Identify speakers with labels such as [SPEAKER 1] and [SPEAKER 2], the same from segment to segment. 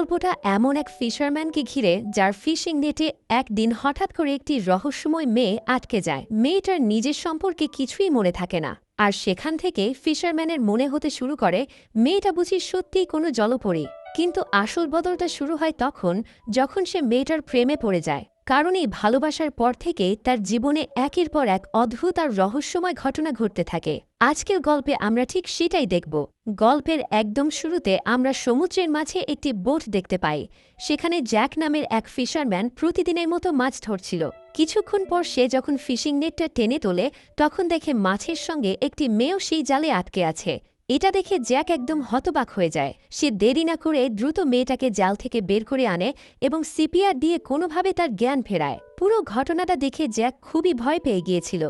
[SPEAKER 1] গল্পটা এমন এক ফিশারম্যানকে ঘিরে যার ফিশিং নেটে একদিন হঠাৎ করে একটি রহস্যময় মেয়ে আটকে যায়। মেয়েটার নিজের সম্পর্কে কিছুই মনে থাকে না, আর সেখান থেকে ফিশারম্যানের মনে হতে শুরু করে মেয়েটা বুঝি সত্যিই কোনো জলপরী। কিন্তু আসল বদলটা শুরু হয় তখন যখন সে মেয়েটার প্রেমে পড়ে যায়, কারণ এই ভালোবাসার পর থেকে তার জীবনে একের পর এক অদ্ভুত আর রহস্যময় ঘটনা ঘটতে থাকে। আজকের গল্পে আমরা ঠিক সেটাই দেখব। গল্পের একদম শুরুতে আমরা সমুদ্রের মাঝে একটি বোট দেখতে পাই। সেখানে জ্যাক নামের এক ফিশারম্যান প্রতিদিনের মতো মাছ ধরছিল। কিছুক্ষণ পর সে যখন ফিশিং নেটটা টেনে তোলে, তখন দেখে মাছের সঙ্গে একটি মেয়েও সেই জালে আটকে আছে। এটা দেখে জ্যাক একদম হতবাক হয়ে যায়। সে দেরি না করে দ্রুত মেয়েটাকে জাল থেকে বের করে আনে এবং সিপিআর দিয়ে কোনোভাবে তার জ্ঞান ফেরায়। পুরো ঘটনাটা দেখে জ্যাক খুবই ভয় পেয়ে গিয়েছিল,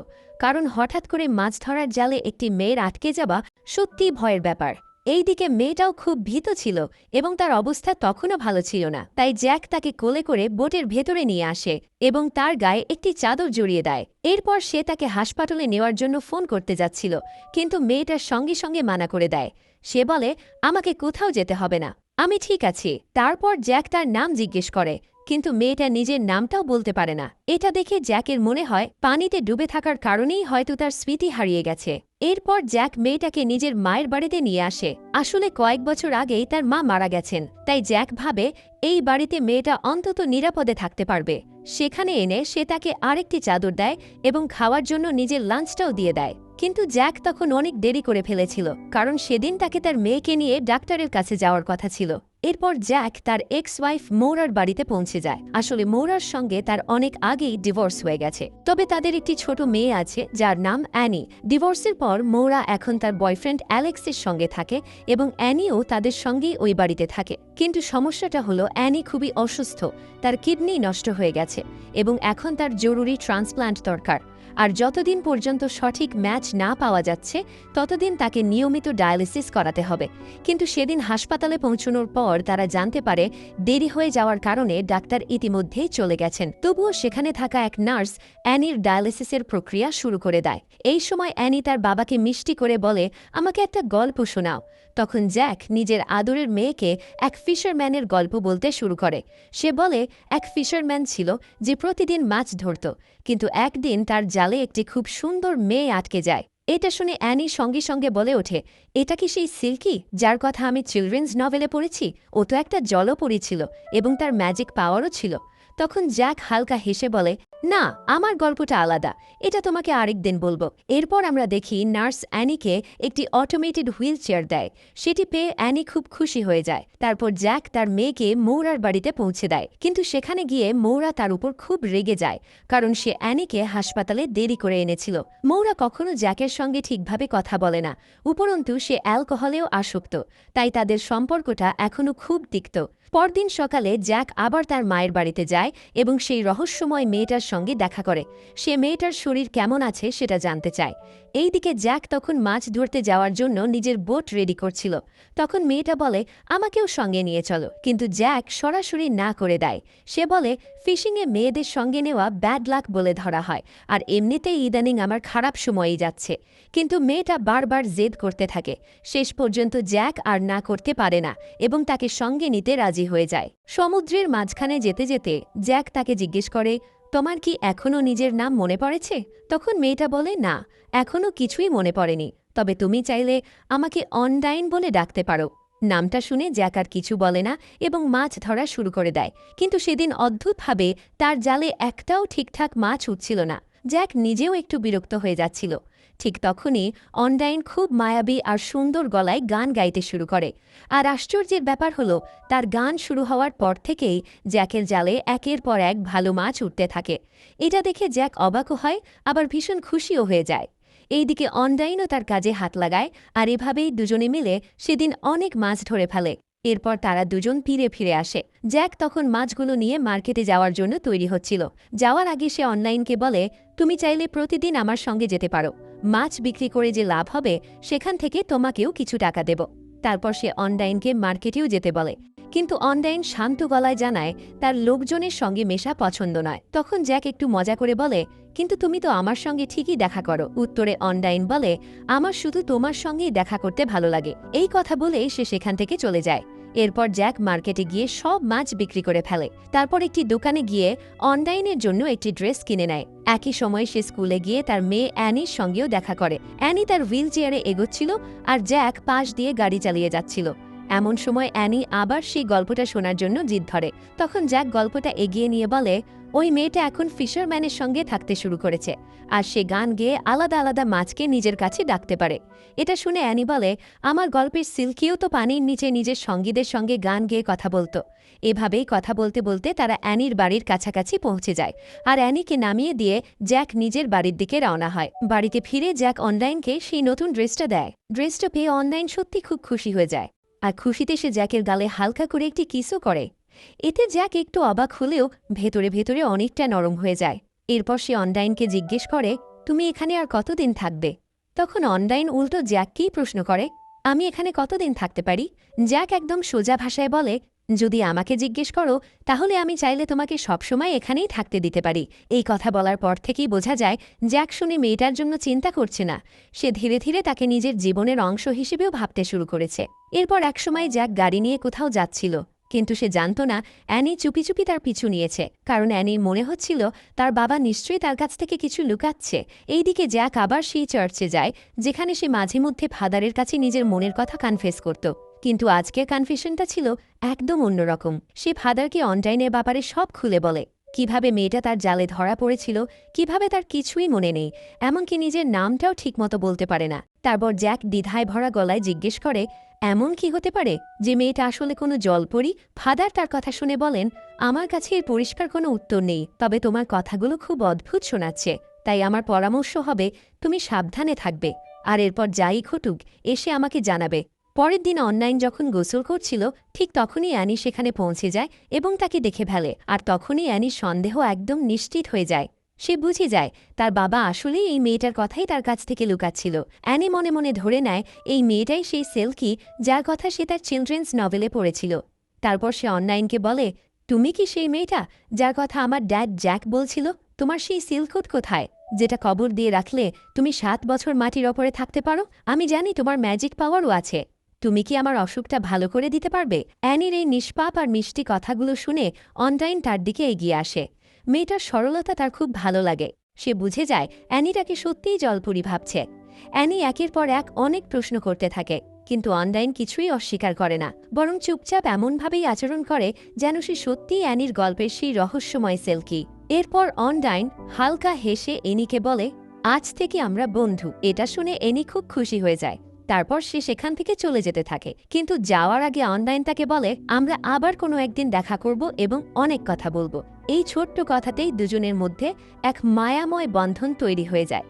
[SPEAKER 1] কারণ হঠাৎ করে মাছ ধরার জালে একটি মেয়ের আটকে যাওয়া সত্যিই ভয়ের ব্যাপার। এইদিকে মেয়েটাও খুব ভীত ছিল এবং তার অবস্থা তখনও ভালো ছিল না। তাই জ্যাক তাকে কোলে করে বোটের ভেতরে নিয়ে আসে এবং তার গায়ে একটি চাদর জড়িয়ে দেয়। এরপর সে তাকে হাসপাতালে নেওয়ার জন্য ফোন করতে যাচ্ছিল, কিন্তু মেয়েটার সঙ্গে সঙ্গে মানা করে দেয়। সে বলে, আমাকে কোথাও যেতে হবে না, আমি ঠিক আছি। তারপর জ্যাক তার নাম জিজ্ঞেস করে, কিন্তু মেয়েটা নিজের নামটাও বলতে পারে না। এটা দেখে জ্যাকের মনে হয় পানিতে ডুবে থাকার কারণেই হয়তো তার স্মৃতি হারিয়ে গেছে। এরপর জ্যাক মেয়েটাকে নিজের মায়ের বাড়িতে নিয়ে আসে। আসলে কয়েক বছর আগেই তার মা মারা গেছেন, তাই জ্যাক ভাবে এই বাড়িতে মেয়েটা অন্তত নিরাপদে থাকতে পারবে। সেখানে এনে সে তাকে আরেকটি চাদর দেয় এবং খাওয়ার জন্য নিজের লাঞ্চটাও দিয়ে দেয়। কিন্তু জ্যাক তখন অনেক দেরি করে ফেলেছিল, কারণ সেদিন তাকে তার মেয়েকে নিয়ে ডাক্তারের কাছে যাওয়ার কথা ছিল। এরপর জ্যাক তার এক্স ওয়াইফ মৌরার বাড়িতে পৌঁছে যায়। আসলে মৌরার সঙ্গে তার অনেক আগেই ডিভোর্স হয়ে গেছে, তবে তাদের একটি ছোট মেয়ে আছে যার নাম অ্যানি। ডিভোর্সের পর মৌরা এখন তার বয়ফ্রেন্ড অ্যালেক্সের সঙ্গে থাকে এবং অ্যানিও তাদের সঙ্গেই ওই বাড়িতে থাকে। কিন্তু সমস্যাটা হলো অ্যানি খুবই অসুস্থ, তার কিডনি নষ্ট হয়ে গেছে এবং এখন তার জরুরি ট্রান্সপ্লান্ট দরকার। আর যতদিন পর্যন্ত সঠিক ম্যাচ না পাওয়া যাচ্ছে ততদিন তাকে নিয়মিত ডায়ালিসিস করাতে হবে। কিন্তু সেদিন হাসপাতালে পৌঁছানোর পর তারা জানতে পারে দেরি হয়ে যাওয়ার কারণে ডাক্তার ইতিমধ্যেই চলে গেছেন। তবুও সেখানে থাকা এক নার্স অ্যানির ডায়ালিসিসের প্রক্রিয়া শুরু করে দেয়। এই সময় অ্যানি তার বাবাকে মিষ্টি করে বলে, আমাকে একটা গল্প শোনাও। তখন জ্যাক নিজের আদরের মেয়েকে এক ফিশারম্যানের গল্প বলতে শুরু করে। সে বলে, এক ফিশারম্যান ছিল যে প্রতিদিন মাছ ধরত, কিন্তু একদিন তার জালে একটি খুব সুন্দর মেয়ে আটকে যায়। এটা শুনে অ্যানি সঙ্গে সঙ্গে বলে ওঠে, এটা কি সেই সিল্কি যার কথা আমি চিলড্রেন্স নভেলে পড়েছি? ও তো একটা জলপরী ছিল এবং তার ম্যাজিক পাওয়ারও ছিল। তখন জ্যাক হালকা হেসে বলে, না, আমার গল্পটা আলাদা, এটা তোমাকে আরেকদিন বলবো। এরপর আমরা দেখি নার্স অ্যানিকে একটি অটোমেটেড হুইল চেয়ার দেয়। সেটি পেয়ে অ্যানি খুব খুশি হয়ে যায়। তারপর জ্যাক তার মেয়েকে মৌরার বাড়িতে পৌঁছে দেয়, কিন্তু সেখানে গিয়ে মৌরা তার উপর খুব রেগে যায়, কারণ সে অ্যানিকে হাসপাতালে দেরি করে এনেছিল। মৌরা কখনো জ্যাকের সঙ্গে ঠিকভাবে কথা বলে না, উপরন্তু সে অ্যালকোহলেও আসক্ত, তাই তাদের সম্পর্কটা এখনও খুব তিক্ত। পরদিন সকালে জ্যাক আবার তার মায়ের বাড়িতে যায় এবং সেই রহস্যময় মেয়েটার সঙ্গে দেখা করে। সে মেয়েটার শরীর কেমন আছে সেটা জানতে চায়। এইদিকে জ্যাক তখন মাছ ধরতে যাওয়ার জন্য নিজের বোট রেডি করছিল। তখন মেয়েটা বলে, আমাকেও সঙ্গে নিয়ে চলো, কিন্তু জ্যাক সরাসরি না করে দেয়। সে বলে, ফিশিংয়ে মেয়েদের সঙ্গে নেওয়া ব্যাড লাক বলে ধরা হয়, আর এমনিতেই ইদানিং আমার খারাপ সময়ই যাচ্ছে। কিন্তু মেয়েটা বারবার জেদ করতে থাকে। শেষ পর্যন্ত জ্যাক আর না করতে পারে না এবং তাকে সঙ্গে নিতে রাজি হয়ে যায়। সমুদ্রের মাঝখানে যেতে যেতে জ্যাক তাকে জিজ্ঞেস করে, তোমার কি এখনও নিজের নাম মনে পড়েছে? তখন মেয়েটা বলে, না, এখনও কিছুই মনে পড়েনি, তবে তুমি চাইলে আমাকে অনডাইন বলে ডাকতে পারো। নামটা শুনে জ্যাক আর কিছু বলে না এবং মাছ ধরা শুরু করে দেয়। কিন্তু সেদিন অদ্ভুতভাবে তার জালে একটাও ঠিকঠাক মাছ উঠছিল না। জ্যাক নিজেও একটু বিরক্ত হয়ে যাচ্ছিল। ঠিক তখনই অনডাইন খুব মায়াবী আর সুন্দর গলায় গান গাইতে শুরু করে। আর আশ্চর্যের ব্যাপার হলো, তার গান শুরু হওয়ার পর থেকেই জ্যাকের জালে একের পর এক ভালো মাছ উঠতে থাকে। এটা দেখে জ্যাক অবাকও হয়, আবার ভীষণ খুশিও হয়ে যায়। এইদিকে অনডাইনও তার কাজে হাত লাগায়, আর এভাবেই দুজনে মিলে সেদিন অনেক মাছ ধরে ফেলে। এরপর তারা দুজন ফিরে ফিরে আসে। জ্যাক তখন মাছগুলো নিয়ে মার্কেটে যাওয়ার জন্য তৈরি হচ্ছিল। যাওয়ার আগে সে অনলাইনকে বলে, তুমি চাইলে প্রতিদিন আমার সঙ্গে যেতে পারো, মাছ বিক্রি করে যে লাভ হবে সেখান থেকে তোমাকেও কিছু টাকা দেব। তারপর সে অনলাইনকে মার্কেটেও যেতে বলে, কিন্তু অনলাইন শান্ত গলায় জানায় তার লোকজনের সঙ্গে মেশা পছন্দ নয়। তখন জ্যাক একটু মজা করে বলে, কিন্তু তুমি তো আমার সঙ্গে ঠিকই দেখা করো। উত্তরে অনলাইন বলে, আমার শুধু তোমার সঙ্গেই দেখা করতে ভালো লাগে। এই কথা বলেই সে সেখান থেকে চলে যায়। এরপর জ্যাক মার্কেটে গিয়ে সব মাছ বিক্রি করে ফেলে। তারপর একটি দোকানে গিয়ে অনলাইনের জন্য একটি ড্রেস কিনে নেয়। একই সময় সে স্কুলে গিয়ে তার মেয়ে অ্যানির সঙ্গেও দেখা করে। অ্যানি তার হুইল চেয়ারে এগোচ্ছিল আর জ্যাক পাশ দিয়ে গাড়ি চালিয়ে যাচ্ছিল। এমন সময় অ্যানি আবার সেই গল্পটা শোনার জন্য জিদ ধরে। তখন জ্যাক গল্পটা এগিয়ে নিয়ে বলে, ওই মেয়েটা এখন ফিশারম্যানের সঙ্গে থাকতে শুরু করেছে আর সে গান গেয়ে আলাদা আলাদা মাছকে নিজের কাছে ডাকতে পারে। এটা শুনে অ্যানি বলে, আমার গল্পের সিল্কিও তো পানির নিচে নিজের সঙ্গীদের সঙ্গে গান গেয়ে কথা বলতো। এভাবেই কথা বলতে বলতে তারা অ্যানির বাড়ির কাছাকাছি পৌঁছে যায় আর অ্যানিকে নামিয়ে দিয়ে জ্যাক নিজের বাড়ির দিকে রওনা হয়। বাড়িতে ফিরে জ্যাক অনলাইনকে সেই নতুন ড্রেসটা দেয়। ড্রেসটা পেয়ে অনলাইন সত্যি খুব খুশি হয়ে যায় আর খুশিতে সে জ্যাকের গালে হালকা করে একটি কিসও করে। এতে জ্যাক একটু অবাক হলেও ভেতরে ভেতরে অনেকটা নরম হয়ে যায়। এরপর সে অনলাইনকে জিজ্ঞেস করে, তুমি এখানে আর কতদিন থাকবে? তখন অনলাইন উল্টো জ্যাককেই প্রশ্ন করে, আমি এখানে কতদিন থাকতে পারি? জ্যাক একদম সোজা ভাষায় বলে, যদি আমাকে জিজ্ঞেস করো তাহলে আমি চাইলে তোমাকে সবসময় এখানেই থাকতে দিতে পারি। এই কথা বলার পর থেকেই বোঝা যায় জ্যাক শুনে মেয়েটার জন্য চিন্তা করছে না, সে ধীরে ধীরে তাকে নিজের জীবনের অংশ হিসেবেও ভাবতে শুরু করেছে। এরপর একসময় জ্যাক গাড়ি নিয়ে কোথাও যাচ্ছিল, কিন্তু সে জানত না অ্যানি চুপি চুপি তার পিছু নিয়েছে, কারণ অ্যানির মনে হচ্ছিল তার বাবা নিশ্চয়ই তার কাছ থেকে কিছু লুকাচ্ছে। এইদিকে জ্যাক আবার সেই চার্চে যায় যেখানে সে মাঝে মধ্যে ফাদারের কাছে নিজের মনের কথা কনফেস করত। কিন্তু আজকের কনফেশনটা ছিল একদম অন্যরকম। সে ফাদারকে অনলাইনের ব্যাপারে সব খুলে বলে, কিভাবে মেয়েটা তার জালে ধরা পড়েছিল, কিভাবে তার কিছুই মনে নেই, এমনকি নিজের নামটাও ঠিকমতো বলতে পারে না। তারপর জ্যাক দ্বিধায় ভরা গলায় জিজ্ঞেস করে, এমন কি হতে পারে যে মেয়েটা আসলে কোনো জলপরি? ফাদার তার কথা শুনে বলেন, আমার কাছে এর পরিষ্কার কোনো উত্তর নেই, তবে তোমার কথাগুলো খুব অদ্ভুত শোনাচ্ছে, তাই আমার পরামর্শ হবে তুমি সাবধানে থাকবে, আর এরপর যাই ঘটুক এসে আমাকে জানাবে। পরের দিন অনলাইন যখন গোসল করছিল ঠিক তখনই অ্যানি সেখানে পৌঁছে যায় এবং তাকে দেখে ফেলে, আর তখনই অ্যানির সন্দেহ একদম নিশ্চিত হয়ে যায়। সে বুঝে যায় তার বাবা আসলেই এই মেয়েটার কথাই তার কাছ থেকে লুকাচ্ছিল। অ্যানি মনে মনে ধরে নেয় এই মেয়েটাই সেই সেলকি যার কথা সে তার চিলড্রেন্স নভেলে পড়েছিল। তারপর সে অনলাইনকে বলে, তুমি কি সেই মেয়েটা যার কথা আমার ড্যাড জ্যাক বলছিল? তোমার সেই সিল্কোট কোথায় যেটা কবর দিয়ে রাখলে তুমি 7 বছর মাটির ওপরে থাকতে পারো? আমি জানি তোমার ম্যাজিক পাওয়ারও আছে, তুমি কি আমার অসুখটা ভালো করে দিতে পারবে? অ্যানির এই নিষ্পাপ আর মিষ্টি কথাগুলো শুনে অনলাইন তার দিকে এগিয়ে আসে। মেয়েটার সরলতা তার খুব ভালো লাগে। সে বুঝে যায় অ্যানি তাকে সত্যিই জলপুরি ভাবছে। অ্যানি একের পর এক অনেক প্রশ্ন করতে থাকে, কিন্তু অনলাইন কিছুই অস্বীকার করে না, বরং চুপচাপ এমনভাবেই আচরণ করে যেন সে সত্যিই অ্যানির গল্পের সেই রহস্যময় সেলকি। এরপর অনলাইন হালকা হেসে এনিকে বলে, আজ থেকে আমরা বন্ধু। এটা শুনে এনি খুব খুশি হয়ে যায়। তারপর সে সেখান থেকে চলে যেতে থাকে, কিন্তু যাওয়ার আগে অনলাইন তাকে বলে, আমরা আবার কোনো একদিন দেখা করব এবং অনেক কথা বলবো। এই ছোট্ট কথাতেই দুজনের মধ্যে এক মায়াময় বন্ধন তৈরি হয়ে যায়।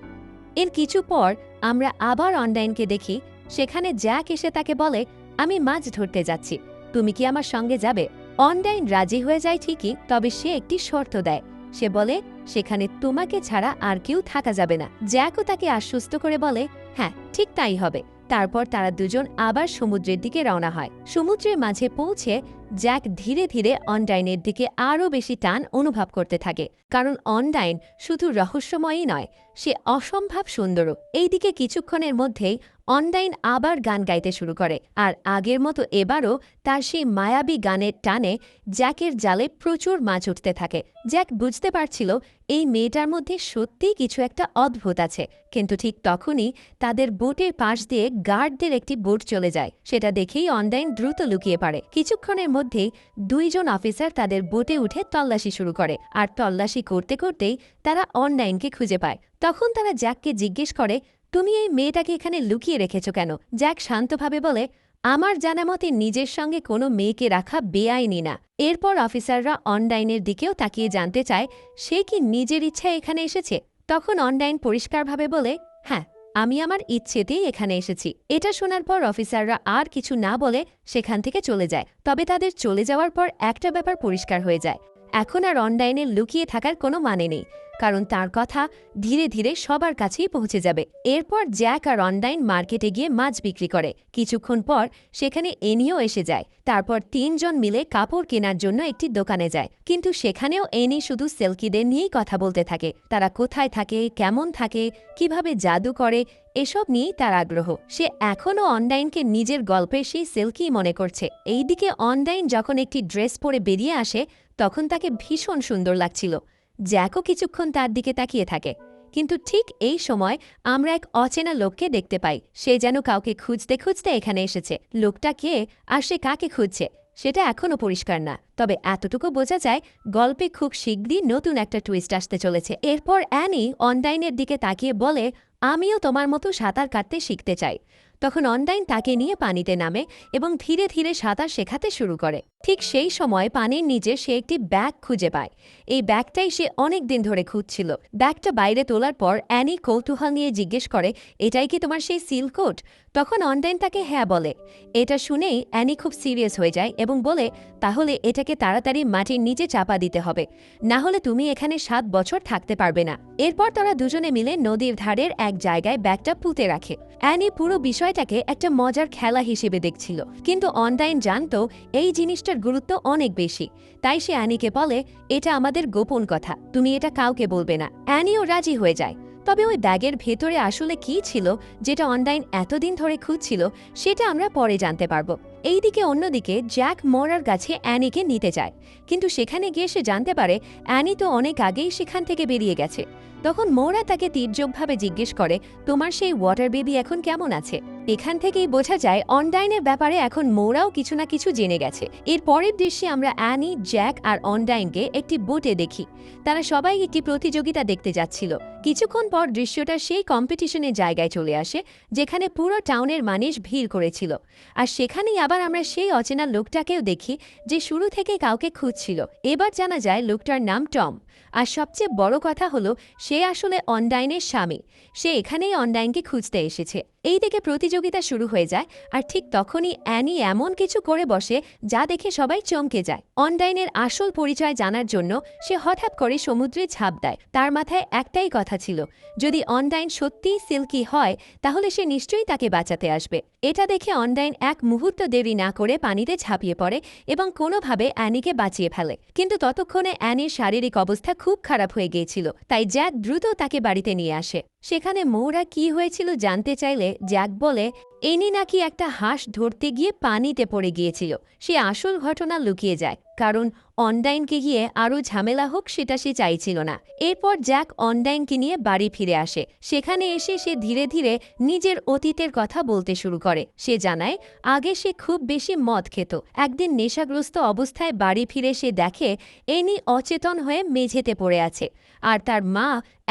[SPEAKER 1] এর কিছু পর আমরা আবার অনলাইনকে দেখি, সেখানে জ্যাক এসে তাকে বলে, আমি মাছ ধরতে যাচ্ছি, তুমি কি আমার সঙ্গে যাবে? অনলাইন রাজি হয়ে যায় ঠিকই, তবে সে একটি শর্ত দেয়। সে বলে, সেখানে তোমাকে ছাড়া আর কেউ থাকা যাবে না। জ্যাকও তাকে আশ্বস্ত করে বলে, হ্যাঁ ঠিক তাই হবে। তারপর তারা দুজন আবার সমুদ্রের দিকে রওনা হয়। সমুদ্রের মাঝে পৌঁছে জ্যাক ধীরে ধীরে অনলাইনের দিকে আরও বেশি টান অনুভব করতে থাকে, কারণ অনলাইন শুধু রহস্যময়ই নয়, সে অসম্ভব সুন্দরও। এইদিকে কিছুক্ষণের মধ্যেই অনলাইন আবার গান গাইতে শুরু করে, আর আগের মতো এবারও তার সেই মায়াবী গানের টানে জ্যাকের জালে প্রচুর মাছ উঠতে থাকে। জ্যাক বুঝতে পারছিল এই মেয়েটার মধ্যে সত্যিই কিছু একটা অদ্ভুত আছে, কিন্তু ঠিক তখনই তাদের বোটের পাশ দিয়ে গার্ডদের একটি বোট চলে যায়। সেটা দেখেই অনলাইন দ্রুত লুকিয়ে পড়ে। কিছুক্ষণের মধ্যেই 2 জন অফিসার তাদের বোটে উঠে তল্লাশি শুরু করে, আর তল্লাশি করতে করতেই তারা অনলাইনকে খুঁজে পায়। তখন তারা জ্যাককে জিজ্ঞেস করে, তুমি এই মেয়েটাকে এখানে লুকিয়ে রেখেছ কেন? জ্যাক শান্তভাবে বলে, আমার জানা মতে নিজের সঙ্গে কোনো মেয়েকে রাখা বেআইনি না। এরপর অফিসাররা অনলাইনের দিকেও তাকিয়ে জানতে চায় সে কি নিজের ইচ্ছায় এখানে এসেছে। তখন অনলাইন পরিষ্কারভাবে বলে, হ্যাঁ আমি আমার ইচ্ছেতেই এখানে এসেছি। এটা শোনার পর অফিসাররা আর কিছু না বলে সেখান থেকে চলে যায়। তবে তাদের চলে যাওয়ার পর একটা ব্যাপার পরিষ্কার হয়ে যায়, এখন আর অনলাইনে লুকিয়ে থাকার কোনো মানে নেই, কারণ তার কথা ধীরে ধীরে সবার কাছেই পৌঁছে যাবে। এরপর জ্যাক আর অনডাইন মার্কেটে গিয়ে মাছ বিক্রি করে। কিছুক্ষণ পর সেখানে এনিও এসে যায়। তারপর তিনজন মিলে কাপড় কেনার জন্য একটি দোকানে যায়, কিন্তু সেখানেও এনি শুধু সেলকিদের নিয়েই কথা বলতে থাকে। তারা কোথায় থাকে, কেমন থাকে, কিভাবে জাদু করে, এসব নিয়েই তার আগ্রহ। সে এখনও অনডাইনকে নিজের গল্পের সেই সেলকি মনে করছে। এইদিকে অনডাইন যখন একটি ড্রেস পরে বেরিয়ে আসে তখন তাকে ভীষণ সুন্দর লাগছিল। জ্যাকও কিছুক্ষণ তার দিকে তাকিয়ে থাকে, কিন্তু ঠিক এই সময় আমরা এক অচেনা লোককে দেখতে পাই। সে যেন কাউকে খুঁজতে খুঁজতে এখানে এসেছে। লোকটা কে আর সে কাকে খুঁজছে সেটা এখনও পরিষ্কার না, তবে এতটুকু বোঝা যায় গল্পে খুব শীঘ্রই নতুন একটা টুইস্ট আসতে চলেছে। এরপর অ্যানি অনডাইনের দিকে তাকিয়ে বলে, আমিও তোমার মতো সাঁতার কাটতে শিখতে চাই। তখন অনডাইন তাকে নিয়ে পানিতে নামে এবং ধীরে ধীরে সাঁতার শেখাতে শুরু করে। ঠিক সেই সময় পানির নিচে সে একটি ব্যাগ খুঁজে পায়। এই ব্যাগটাই সে অনেক দিন ধরে খুঁজছিল। ব্যাগটা বাইরে তোলার পর অ্যানি কৌতূহল নিয়ে জিজ্ঞেস করে, এটাই কি তোমার সেই সিল কোট? তখন অনডাইন তাকে হ্যাঁ বলে। এটা শুনেই অ্যানি খুব সিরিয়াস হয়ে যায় এবং বলে, তাহলে এটাকে তাড়াতাড়ি মাটির নিচে চাপা দিতে হবে, না হলে তুমি এখানে 7 বছর থাকতে পারবে না। এরপর তারা দুজনে মিলে নদীর ধারের এক জায়গায় ব্যাগটা পুঁতে রাখে। অ্যানি পুরো বিষয়টাকে একটা মজার খেলা হিসেবে দেখছিল, কিন্তু অনডাইন জানত এই জিনিসটার গুরুত্ব অনেক বেশি। তাই সে অ্যানিকে বলে, এটা আমাদের গোপন কথা, তুমি এটা কাউকে বলবে না। অ্যানিও রাজি হয়ে যায়। তবে ওই ব্যাগের ভেতরে আসলে কি ছিল যেটা অনডাইন এতদিন ধরে খুঁজছিল সেটা আমরা পরে জানতে পারব। এইদিকে অন্যদিকে জ্যাক মোরার কাছে অ্যানিকে নিতে চায়, কিন্তু সেখানে গিয়ে সে জানতে পারে অ্যানি তো অনেক আগেই সেখান থেকে বেরিয়ে গেছে। তখন মোরা তাকে তীর্যকভাবে জিজ্ঞেস করে, তোমার সেই ওয়াটার বেবি এখন কেমন আছে? এখান থেকেই বোঝা যায় অনডাইনের ব্যাপারে এখন মোরাও কিছু না কিছু জেনে গেছে। এর পরের দৃশ্যে আমরা অ্যানি, জ্যাক আর অনডাইনকে একটি বোটে দেখি। তারা সবাই একটি প্রতিযোগিতা দেখতে যাচ্ছিল। কিছুক্ষণ পর দৃশ্যটা সেই কম্পিটিশনের জায়গায় চলে আসে যেখানে পুরো টাউনের মানুষ ভিড় করেছিল। আর সেখানেই আবার আমরা সেই অচেনা লোকটাকেও দেখি যে শুরু থেকে কাউকে খুঁজছিল। এবার জানা যায় লোকটার নাম টম। আর সবচেয়ে বড় কথা হলো সে আসলে অনডাইনের স্বামী। সে এখানেই অনডাইনকে খুঁজতে এসেছে। এই থেকে প্রতিযোগিতা শুরু হয়ে যায়, আর ঠিক তখনই অ্যানি এমন কিছু করে বসে যা দেখে সবাই চমকে যায়। অনডাইনের আসল পরিচয় জানার জন্য সে হঠাৎ করে সমুদ্রে ঝাঁপ দেয়। তার মাথায় একটাই কথা ছিল, যদি অনডাইন সত্যিই সিল্কি হয় তাহলে সে নিশ্চয়ই তাকে বাঁচাতে আসবে। এটা দেখে অনডাইন এক মুহূর্ত দেরি না করে পানিতে ঝাঁপিয়ে পড়ে এবং কোনোভাবে অ্যানিকে বাঁচিয়ে ফেলে। কিন্তু ততক্ষণে অ্যানির শারীরিক অবস্থা খুব খারাপ হয়ে গিয়েছিল, তাই জ্যাক দ্রুত তাকে বাড়িতে নিয়ে আসে। সেখানে মৌরা কি হয়েছিল জানতে চাইলে জ্যাক বলে, এনি নাকি একটা হাঁস ধরতে গিয়ে পানিতে পড়ে গিয়েছিল। সে আসল ঘটনা লুকিয়ে যায়, কারণ অনডাইনকে গিয়ে আরও ঝামেলা হোক সেটা সে চাইছিল না। এরপর জ্যাক অনডাইনকে নিয়ে বাড়ি ফিরে আসে। সেখানে এসে সে ধীরে ধীরে নিজের অতীতের কথা বলতে শুরু করে। সে জানায় আগে সে খুব বেশি মদ খেত। একদিন নেশাগ্রস্ত অবস্থায় বাড়ি ফিরে সে দেখে এনি অচেতন হয়ে মেঝেতে পড়ে আছে, আর তার মা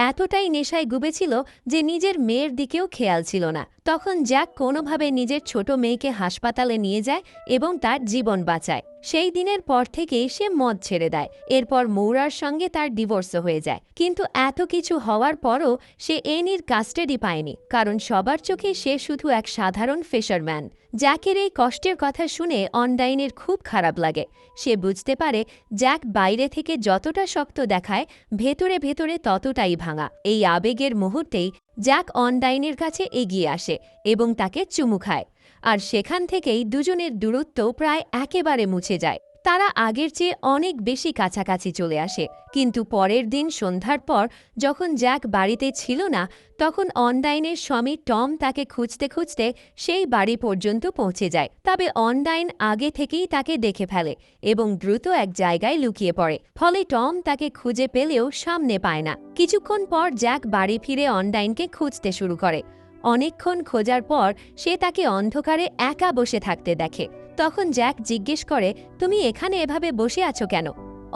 [SPEAKER 1] এতটাই নেশায় ডুবেছিল যে নিজের মেয়ের দিকেও খেয়াল ছিল না। তখন জ্যাক কোনোভাবে নিজের ছোট মেয়েকে হাসপাতালে নিয়ে যায় এবং তার জীবন বাঁচায়। সেই দিনের পর থেকেই সে মদ ছেড়ে দেয়। এরপর মৌরার সঙ্গে তার ডিভোর্স হয়ে যায়। কিন্তু এত কিছু হওয়ার পরও সে এনির কাস্টাডি পায়নি, কারণ সবার চোখে সে শুধু এক সাধারণ ফিশারম্যান। জ্যাকের এই কষ্টের কথা শুনে অনডাইনের খুব খারাপ লাগে। সে বুঝতে পারে জ্যাক বাইরে থেকে যতটা শক্ত দেখায় ভেতরে ভেতরে ততটাই ভাঙা। এই আবেগের মুহূর্তেই জ্যাক অনডাইনের কাছে এগিয়ে আসে এবং তাকে চুমু খায়। আর সেখান থেকেই দুজনের দূরত্ব প্রায় একেবারে মুছে যায়। তারা আগের চেয়ে অনেক বেশি কাছাকাছি চলে আসে। কিন্তু পরের দিন সন্ধ্যার পর যখন জ্যাক বাড়িতে ছিল না, তখন অনডাইনের স্বামী টম তাকে খুঁজতে খুঁজতে সেই বাড়ি পর্যন্ত পৌঁছে যায়। তবে অনডাইন আগে থেকেই তাকে দেখে ফেলে এবং দ্রুত এক জায়গায় লুকিয়ে পড়ে। ফলে টম তাকে খুঁজে পেলেও সামনে পায় না। কিছুক্ষণ পর জ্যাক বাড়ি ফিরে অনডাইনকে খুঁজতে শুরু করে। অনেকক্ষণ খোঁজার পর সে তাকে অন্ধকারে একা বসে থাকতে দেখে। তখন জ্যাক জিজ্ঞেস করে, তুমি এখানে এভাবে বসে আছো কেন?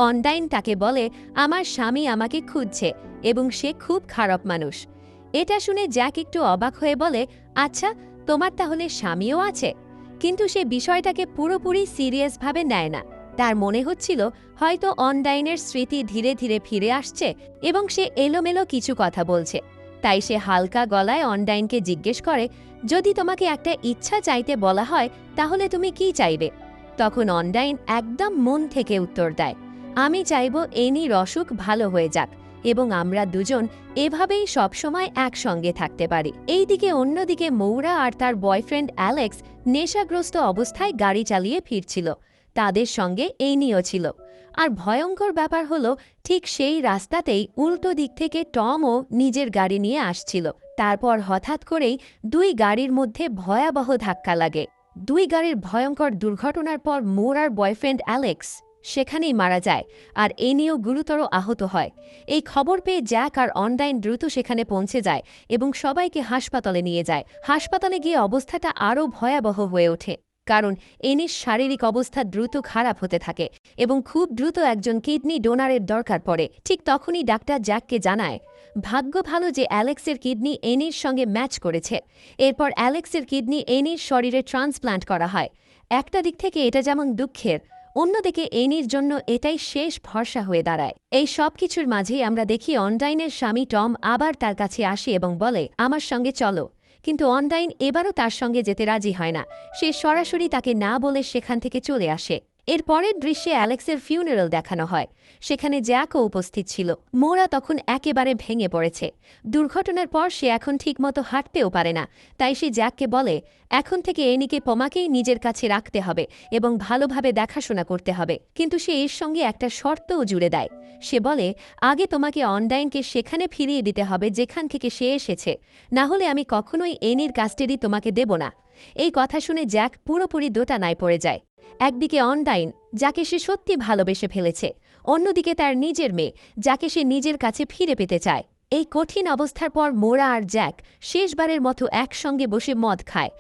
[SPEAKER 1] অনডাইন তাকে বলে, আমার স্বামী আমাকে খুঁজছে এবং সে খুব খারাপ মানুষ। এটা শুনে জ্যাক একটু অবাক হয়ে বলে, আচ্ছা, তোমার তাহলে স্বামীও আছে? কিন্তু সে বিষয়টাকে পুরোপুরি সিরিয়াসভাবে নেয় না। তার মনে হচ্ছিল হয়তো অনডাইনের স্মৃতি ধীরে ধীরে ফিরে আসছে এবং সে এলোমেলো কিছু কথা বলছে। তাই সে হালকা গলায় অনডাইনকে জিজ্ঞেস করে, যদি তোমাকে একটা ইচ্ছা চাইতে বলা হয় তাহলে তুমি কি চাইবে? তখন অনডাইন একদম মন থেকে উত্তর দেয়, আমি চাইব এনির অসুখ ভালো হয়ে যাক এবং আমরা দুজন এভাবেই সবসময় একসঙ্গে থাকতে পারি। এইদিকে অন্যদিকে মৌরা আর তার বয়ফ্রেন্ড অ্যালেক্স নেশাগ্রস্ত অবস্থায় গাড়ি চালিয়ে ফিরছিল। তাদের সঙ্গে এনিও ছিল। আর ভয়ঙ্কর ব্যাপার হলো ঠিক সেই রাস্তাতেই উল্টো দিক থেকে টমও নিজের গাড়ি নিয়ে আসছিল। তারপর হঠাৎ করেই দুই গাড়ির মধ্যে ভয়াবহ ধাক্কা লাগে। দুই গাড়ির ভয়ঙ্কর দুর্ঘটনার পর মোরার বয়ফ্রেন্ড অ্যালেক্স সেখানেই মারা যায়, আর এনিও গুরুতর আহত হয়। এই খবর পেয়ে জ্যাক আর অনডাইন দ্রুত সেখানে পৌঁছে যায় এবং সবাইকে হাসপাতালে নিয়ে যায়। হাসপাতালে গিয়ে অবস্থাটা আরও ভয়াবহ হয়ে ওঠে, কারণ এনির শারীরিক অবস্থা দ্রুত খারাপ হতে থাকে এবং খুব দ্রুত একজন কিডনি ডোনারের দরকার পড়ে। ঠিক তখনই ডাক্তার জ্যাককে জানায়, ভাগ্য ভালো যে অ্যালেক্সের কিডনি এনির সঙ্গে ম্যাচ করেছে। এরপর অ্যালেক্সের কিডনি এনির শরীরে ট্রান্সপ্লান্ট করা হয়। একটা দিক থেকে এটা যেমন দুঃখের, অন্যদিকে এনির জন্য এটাই শেষ ভরসা হয়ে দাঁড়ায়। এই সব কিছুর মাঝেই আমরা দেখি অনডাইনের স্বামী টম আবার তার কাছে আসে এবং বলে, আমার সঙ্গে চলো। কিন্তু অনডাইন এবারও তার সঙ্গে যেতে রাজি হয় না। সে সরাসরি তাকে না বলে সেখান থেকে চলে আসে। এর পরের দৃশ্যে অ্যালেক্সের ফিউনারাল দেখানো হয়। সেখানে জ্যাকও উপস্থিত ছিল। মোরা তখন একেবারে ভেঙে পড়েছে। দুর্ঘটনার পর সে এখন ঠিকমতো হাঁটতেও পারে না। তাই সে জ্যাককে বলে, এখন থেকে এনিকে পমাকেই নিজের কাছে রাখতে হবে এবং ভালোভাবে দেখাশোনা করতে হবে। কিন্তু সে এর সঙ্গে একটা শর্তও জুড়ে দেয়। সে বলে, আগে তোমাকে অনডাইনকে সেখানে ফিরিয়ে দিতে হবে যেখান থেকে সে এসেছে, না হলে আমি কখনোই এনির কাস্টাডি তোমাকে দেব না। এই কথা শুনে জ্যাক পুরোপুরি দোটানায় পড়ে যায়। একদিকে অনডাইন, যাকে সে সত্যি ভালোবেসে ফেলেছে, অন্যদিকে তার নিজের মেয়ে, যাকে সে নিজের কাছে ফিরে পেতে চায়। এই কঠিন অবস্থার পর মোরা আর জ্যাক শেষবারের মতো একসঙ্গে বসে মদ খায়।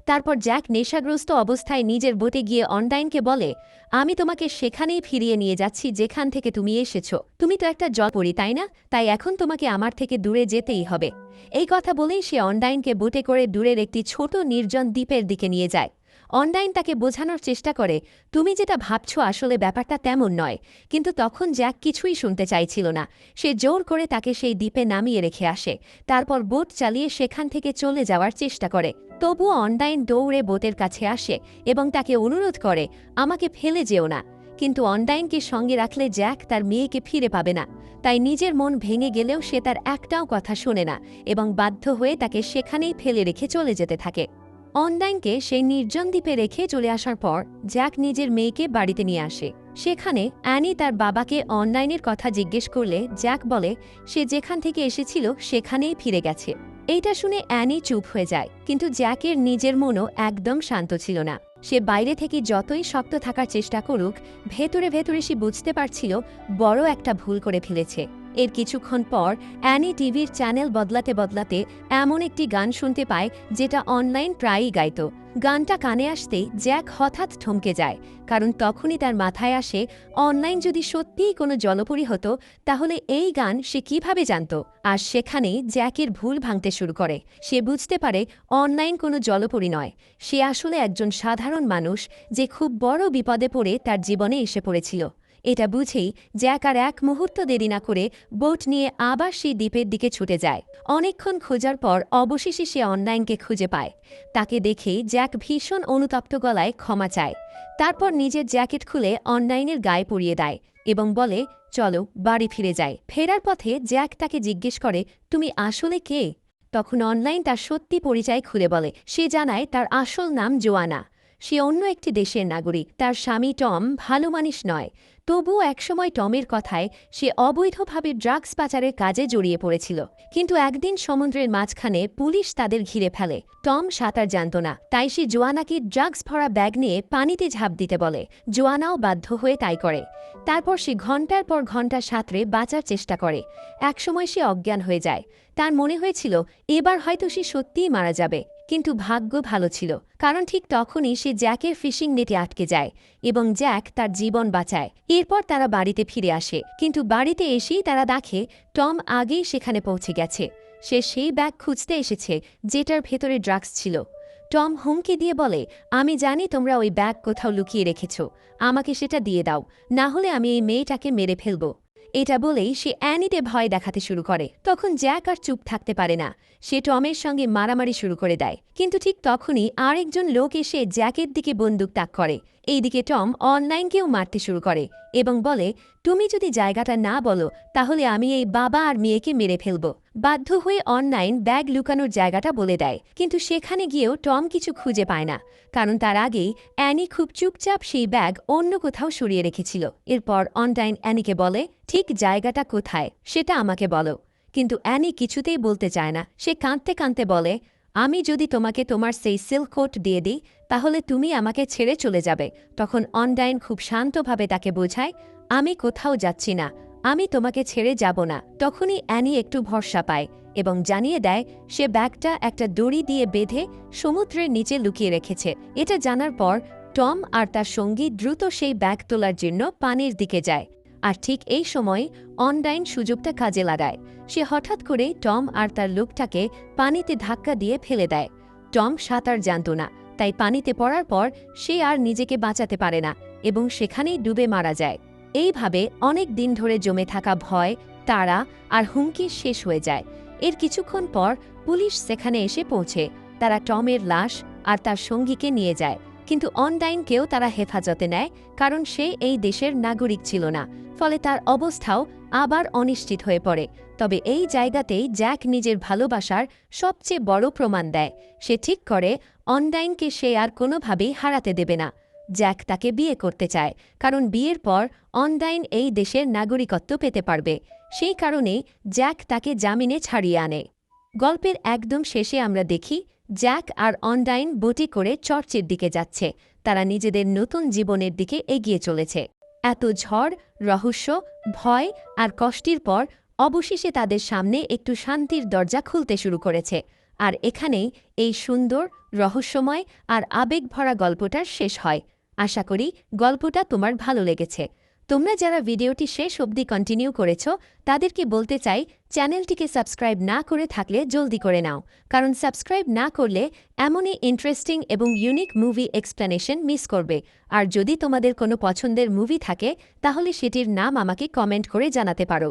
[SPEAKER 1] তারপর জ্যাক নেশাগ্রস্ত অবস্থায় নিজের বোটে গিয়ে অনডাইনকে বলে, আমি তোমাকে সেখানেই ফিরিয়ে নিয়ে যাচ্ছি যেখান থেকে তুমি এসেছ। তুমি তো একটা জলপরি, তাই না? তাই এখন তোমাকে আমার থেকে দূরে যেতেই হবে। এই কথা বলেই সে অনডাইনকে বোটে করে দূরের একটি ছোট নির্জন দ্বীপের দিকে নিয়ে যায়। অনডাইন তাকে বোঝানোর চেষ্টা করে, তুমি যেটা ভাবছ আসলে ব্যাপারটা তেমন নয়। কিন্তু তখন জ্যাক কিছুই শুনতে চাইছিল না। সে জোর করে তাকে সেই দ্বীপে নামিয়ে রেখে আসে। তারপর বোট চালিয়ে সেখান থেকে চলে যাওয়ার চেষ্টা করে। তবুও অনডাইন দৌড়ে বোটের কাছে আসে এবং তাকে অনুরোধ করে, আমাকে ফেলে যেও না। কিন্তু অনডাইনকে সঙ্গে রাখলে জ্যাক তার মেয়েকে ফিরে পাবে না। তাই নিজের মন ভেঙে গেলেও সে তার একটাও কথা শোনে না এবং বাধ্য হয়ে তাকে সেখানেই ফেলে রেখে চলে যেতে থাকে। অনডাইনকে সেই নির্জন দ্বীপে রেখে চলে আসার পর জ্যাক নিজের মেয়েকে বাড়িতে নিয়ে আসে। সেখানে অ্যানি তার বাবাকে অনলাইনের কথা জিজ্ঞেস করলে জ্যাক বলে, সে যেখান থেকে এসেছিল সেখানেই ফিরে গেছে। এইটা শুনে অ্যানি চুপ হয়ে যায়, কিন্তু জ্যাকের নিজের মনও একদম শান্ত ছিল না। সে বাইরে থেকে যতই শক্ত থাকার চেষ্টা করুক, ভেতরে ভেতরে সে বুঝতে পারছিল বড় একটা ভুল করে ফেলেছে। এর কিছুক্ষণ পর অ্যানি টিভির চ্যানেল বদলাতে বদলাতে এমন একটি গান শুনতে পায় যেটা অনলাইন প্রায়ই গাইত। গানটা কানে আসতেই জ্যাক হঠাৎ থমকে যায়, কারণ তখনই তার মাথায় আসে, অনলাইন যদি সত্যিই কোনো জলপরি হতো তাহলে এই গান সে কিভাবে জানত। আর সেখানেই জ্যাকের ভুল ভাঙতে শুরু করে। সে বুঝতে পারে অনলাইন কোনো জলপরি নয়, সে আসলে একজন সাধারণ মানুষ যে খুব বড় বিপদে পড়ে তার জীবনে এসে পড়েছিল। এটা বুঝেই জ্যাক আর এক মুহূর্ত দেরি না করে বোট নিয়ে আবার সেই দ্বীপের দিকে ছুটে যায়। অনেকক্ষণ খোঁজার পর অবশেষে সে অনলাইনকে খুঁজে পায়। তাকে দেখেই জ্যাক ভীষণ অনুতপ্ত গলায় ক্ষমা চায়। তারপর নিজের জ্যাকেট খুলে অনলাইনের গায়ে পরিয়ে দেয় এবং বলে, চলো বাড়ি ফিরে যাই। ফেরার পথে জ্যাক তাকে জিজ্ঞেস করে, তুমি আসলে কে? তখন অনলাইন তার সত্যি পরিচয় খুলে বলে। সে জানায় তার আসল নাম জোয়ানা। সে অন্য একটি দেশের নাগরিক। তার স্বামী টম ভালো মানুষ নয়, তবুও একসময় টমের কথায় সে অবৈধভাবে ড্রাগস পাচারের কাজে জড়িয়ে পড়েছিল। কিন্তু একদিন সমুদ্রের মাঝখানে পুলিশ তাদের ঘিরে ফেলে। টম সাঁতার জানত না, তাই সে জোয়ানাকে ড্রাগস ভরা ব্যাগ নিয়ে পানিতে ঝাঁপ দিতে বলে। জোয়ানাও বাধ্য হয়ে তাই করে। তারপর সে ঘণ্টার পর ঘণ্টা সাঁতরে বাঁচার চেষ্টা করে। একসময় সে অজ্ঞান হয়ে যায়। তার মনে হয়েছিল এবার হয়তো সে সত্যিই মারা যাবে। কিন্তু ভাগ্য ভালো ছিল, কারণ ঠিক তখনই সে জ্যাকের ফিশিং নেটে আটকে যায় এবং জ্যাক তার জীবন বাঁচায়। এরপর তারা বাড়িতে ফিরে আসে, কিন্তু বাড়িতে এসেই তারা দেখে টম আগেই সেখানে পৌঁছে গেছে। সে সেই ব্যাগ খুঁজতে এসেছে যেটার ভেতরে ড্রাগস ছিল। টম হুমকি দিয়ে বলে, আমি জানি তোমরা ওই ব্যাগ কোথাও লুকিয়ে রেখেছ, আমাকে সেটা দিয়ে দাও, না হলে আমি এই মেয়েটাকে মেরে ফেলব। এটা বলেই সে অ্যানিতে ভয় দেখাতে শুরু করে। তখন জ্যাক আর চুপ থাকতে পারে না, সে টমের সঙ্গে মারামারি শুরু করে দেয়। কিন্তু ঠিক তখনই আরেকজন লোক এসে জ্যাকের দিকে বন্দুক তাক করে এইদিকে টম অনলাইনকেও মারতে শুরু করে এবং বলে, তুমি যদি জায়গাটা না বলো তাহলে আমি এই বাবা আর মেয়েকে মেরে ফেলব। বাধ্য হয়ে অনলাইন ব্যাগ লুকানোর জায়গাটা বলে দেয়, কিন্তু সেখানে গিয়েও টম কিছু খুঁজে পায় না, কারণ তার আগেই অ্যানি খুব চুপচাপ সেই ব্যাগ অন্য কোথাও সরিয়ে রেখেছিল। এরপর অনলাইন অ্যানিকে বলে, ঠিক জায়গাটা কোথায় সেটা আমাকে বলো। কিন্তু অ্যানি কিছুতেই বলতে চায় না। সে কাঁদতে কাঁদতে বলে, আমি যদি তোমাকে তোমার সেই সিল্ক কোট দিয়ে দিই তাহলে তুমি আমাকে ছেড়ে চলে যাবে। তখন অনলাইন খুব শান্তভাবে তাকে বোঝায়, আমি কোথাও যাচ্ছি না, আমি তোমাকে ছেড়ে যাব না। তখনই অ্যানি একটু ভরসা পায় এবং জানিয়ে দেয় সে ব্যাগটা একটা দড়ি দিয়ে বেঁধে সমুদ্রের নিচে লুকিয়ে রেখেছে। এটা জানার পর টম আর তার সঙ্গী দ্রুত সেই ব্যাগ তোলার জন্য পানির দিকে যায়। আর ঠিক এই সময় অনলাইন সুযোগটা কাজে লাগায়। সে হঠাৎ করে টম আর তার লোকটাকে পানিতে ধাক্কা দিয়ে ফেলে দেয়। টম সাঁতার জানত না, তাই পানিতে পড়ার পর সে আর নিজেকে বাঁচাতে পারে না এবং সেখানেই ডুবে মারা যায়। এইভাবে অনেক দিন ধরে জমে থাকা ভয়, তাড়া আর হুমকি শেষ হয়ে যায়। এর কিছুক্ষণ পর পুলিশ সেখানে এসে পৌঁছে। তারা টমের লাশ আর তার সঙ্গীকে নিয়ে যায়, কিন্তু অনলাইনকেও তারা হেফাজতে নেয়, কারণ সে এই দেশের নাগরিক ছিল না। ফলে তার অবস্থাও আবার অনিশ্চিত হয়ে পড়ে। তবে এই জায়গাতেই জ্যাক নিজের ভালোবাসার সবচেয়ে বড় প্রমাণ দেয়। সে ঠিক করে অনলাইনকে সে আর কোনোভাবেই হারাতে দেবে না। জ্যাক তাকে বিয়ে করতে চায়, কারণ বিয়ের পর অনলাইন এই দেশের নাগরিকত্ব পেতে পারবে। সেই কারণেই জ্যাক তাকে জামিনে ছাড়িয়ে আনে। গল্পের একদম শেষে আমরা দেখি জ্যাক আর অনলাইন বোটে করে চার্চের দিকে যাচ্ছে। তারা নিজেদের নতুন জীবনের দিকে এগিয়ে চলেছে। এত ঝড়, রহস্য, ভয় আর কষ্টের পর অবশেষে তাদের সামনে একটু শান্তির দরজা খুলতে শুরু করেছে। আর এখানেই এই সুন্দর, রহস্যময় আর আবেগভরা গল্পটার শেষ হয়। আশা করি গল্পটা তোমার ভালো লেগেছে। তোমরা যারা ভিডিওটি শেষ অবধি কন্টিনিউ করেছ তাদেরকে বলতে চাই, চ্যানেলটিকে সাবস্ক্রাইব না করে থাকলে জলদি করে নাও, কারণ সাবস্ক্রাইব না করলে এমনই ইন্টারেস্টিং এবং ইউনিক মুভি এক্সপ্লেনেশন মিস করবে। আর যদি তোমাদের কোনো পছন্দের মুভি থাকে তাহলে সেটির নাম আমাকে কমেন্ট করে জানাতে পারো।